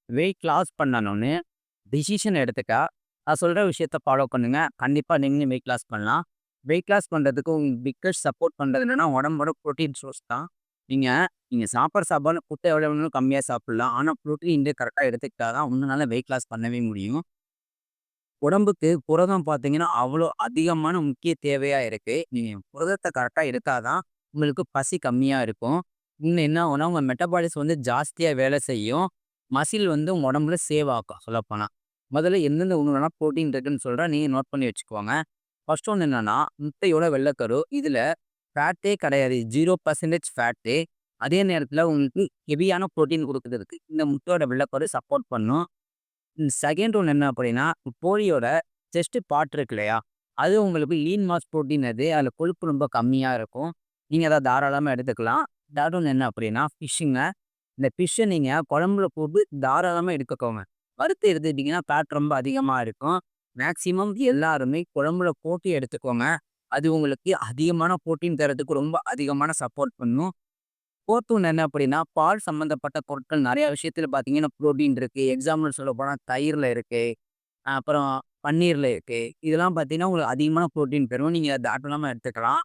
Weight loss பண்ணணும்னு decision எடுத்துட்டா, நான் சொல்ற விஷயத்த ஃபாலோ பண்ணுங்க. கண்டிப்பா நீங்களும் வெயிட் லாஸ் பண்ணலாம். வெயிட் லாஸ் பண்றதுக்கு உங்களுக்கு பிக்கஸ்ட் சப்போர்ட் பண்றது என்னன்னா, உடம்போட புரோட்டீன் சோர்ஸ் தான். நீங்க நீங்க சாப்பிடுற சாப்பாடு ஃபுட்ட எவ்வளோ வேணாலும் கம்மியா சாப்பிடலாம். ஆனா புரோட்டீன் இன்டேக் கரெக்ட்டா எடுத்துக்கிட்டா தான் உங்கனால வெயிட் லாஸ் பண்ணவே முடியும். உடம்புக்கு புரதம் பார்த்தீங்கன்னா, அவ்வளோ அதிகமான முக்கிய தேவையா இருக்கு. நீங்க புரதத்த கரெக்ட்டா எடுத்தா தான் உங்களுக்கு பசி கம்மியா இருக்கும். இன்னும் என்ன ஆகும்னா, உங்க மெட்டபாலிசம் வந்து ஜாஸ்தியா வேலை செய்யும். மசில் வந்து உங்க உடம்புல சேவ் ஆக்கும் சொல்லப்போனா. முதல்ல எந்தெந்த உணவுலாம் புரோட்டீன் இருக்குன்னு சொல்றேன். நீங்க நோட் பண்ணி வச்சுக்கோங்க. ஃபர்ஸ்ட் ஒண்ணு என்னன்னா, முட்டையோட வெள்ளைக்கரு. இதுல ஃபேட்டே கிடையாது. 0% ஃபேட்டு. அதே நேரத்தில உங்களுக்கு ஹெவியான புரோட்டீன் குடுக்குறதுக்கு இந்த முட்டையோட வெள்ளைக்கரு சப்போர்ட் பண்ணும். செகண்ட் ஒன் என்ன அப்படின்னா, கோழியோட செஸ்ட் பார்ட் இருக்கு இல்லையா? அது உங்களுக்கு லீன் மாஸ் புரோட்டீன் அது. அதில கொழுப்பு ரொம்ப கம்மியா இருக்கும். நீங்க அத தாராளமா எடுத்துக்கலாம். தேர்ட் ஒன் என்ன அப்படின்னா, ஃபிஷ்ஷுங்க. இந்த ஃபிஷ்ஷ நீங்க குழம்புல போட்டு தாராளமா எடுத்துக்கோங்க. வறுத்து எடுத்துக்கிட்டீங்கன்னா, ஃபேட் ரொம்ப அதிகமா இருக்கும். மேக்ஸிமம் எல்லாருமே குழம்புல போட்டு எடுத்துக்கோங்க. அது உங்களுக்கு அதிகமான புரோட்டீன் தர்றதுக்கு ரொம்ப அதிகமான சப்போர்ட் பண்ணும். ஃபோர்த் ஒன் என்ன அப்படின்னா, பால் சம்மந்தப்பட்ட பொருட்கள் நெறைய விஷயத்துல பார்த்தீங்கன்னா, புரோட்டீன் இருக்கு. எக்ஸாம்பிள் சொல்லப்போனா தயிர்ல இருக்கு. அப்புறம் பன்னீர்ல இருக்கு. இதெல்லாம் பார்த்தீங்கன்னா, உங்களுக்கு அதிகமான புரோட்டீன் பெறும். நீங்க அத தாராளமா எடுத்துக்கலாம்.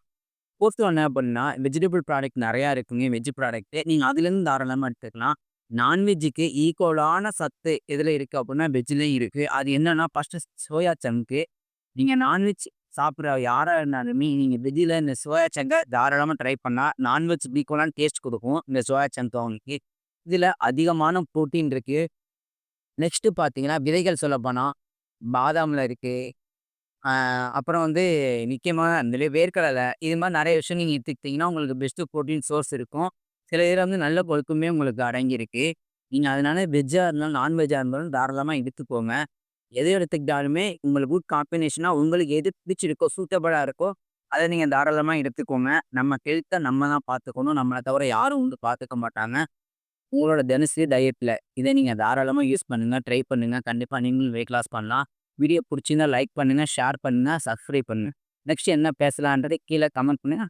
ஃபோர்த் ஒன் என்ன அப்படின்னா, வெஜிடபிள் ப்ராடக்ட் நெறையா இருக்குங்க. Veg product. நீங்க அதுலேருந்து தாராளமா எடுத்துக்கலாம். நான்வெஜ்ஜுக்கு ஈக்குவலான சத்து எதுல இருக்கு அப்படின்னா, வெஜ்லயும் இருக்கு. அது என்னன்னா, ஃபர்ஸ்ட்டு சோயா சங்க்கு. நீங்க நான்வெஜ் சாப்பிடுற யாரா இருந்தாலுமே, நீங்க வெஜ்ஜில இந்த சோயா சங்க தாராளமா ட்ரை பண்ணா, நான்வெஜ் ஈக்குவலான டேஸ்ட் குடுக்கும். இந்த சோயா சங்க் உங்களுக்கு. இதுல அதிகமான புரோட்டீன் இருக்கு. நெக்ஸ்ட்டு பார்த்தீங்கன்னா, விதைகள் சொல்லப்போனா, பாதாம்ல இருக்கு. அ அப்புறம் வந்து முக்கியமா அதிலே வேர்க்கடல, இது மாரி நெறைய விஷயம் நீங்க எடுத்துக்கிட்டீங்கன்னா, உங்களுக்கு பெஸ்ட்டு புரோட்டீன் சோர்ஸ் இருக்கும். சில இதுல வந்து நல்ல கொழுப்புமே உங்களுக்கு அடங்கியிருக்கு. நீங்க அதனால வெஜ்ஜா இருந்தாலும், நான்வெஜ்ஜா இருந்தாலும் தாராளமா எடுத்துக்கோங்க. எது எடுத்துக்கிட்டாலுமே உங்களுக்கு குட் காம்பினேஷனா உங்களுக்கு எது பிடிச்சிருக்கோ, சூட்டபிளா இருக்கோ, அத நீங்க தாராளமா எடுத்துக்கோங்க. நம்ம ஹெல்த்த நம்ம தான் பார்த்துக்கணும். நம்மள தவிர யாரும் வந்து பார்த்துக்க மாட்டாங்க. உங்களோட தினசரி டயட்ல இத நீங்க தாராளமா யூஸ் பண்ணுங்க. ட்ரை பண்ணுங்க. கண்டிப்பா நீங்களும் வெயிட் லாஸ் பண்ணலாம். வீடியோ புடிச்சிருந்தா லைக் பண்ணுங்க, ஷேர் பண்ணுங்க, சப்ஸ்கிரைப் பண்ணுங்க. நெக்ஸ்ட் என்ன பேசலான்றத கீழ கமெண்ட் பண்ணுங்க.